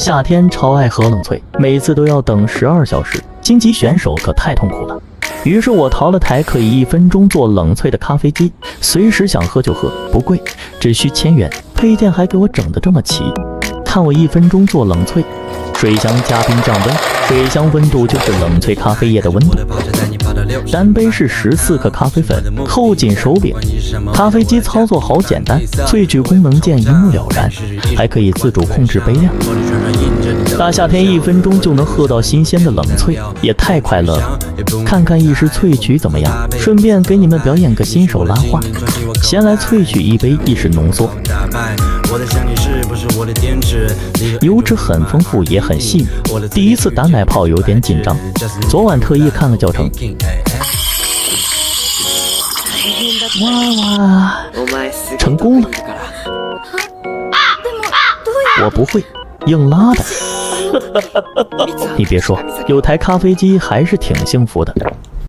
夏天超爱喝冷萃，每次都要等12小时，晋级选手可太痛苦了。于是我淘了台可以1分钟做冷萃的咖啡机，随时想喝就喝，不贵，只需1000元。配件还给我整得这么齐，看我1分钟做冷萃，水箱加冰降温，水箱温度就是冷萃咖啡液的温度。单杯是14克咖啡粉，扣紧手柄。咖啡机操作好简单，萃取功能键一目了然，还可以自主控制杯量。大夏天1分钟就能喝到新鲜的冷萃，也太快乐了。看看意式萃取怎么样？顺便给你们表演个新手拉花。先来萃取一杯意式浓缩，油脂很丰富也很细腻。第一次打奶泡有点紧张，昨晚特意看了教程。哇，成功了！我不会，硬拉的。你别说，有台咖啡机还是挺幸福的。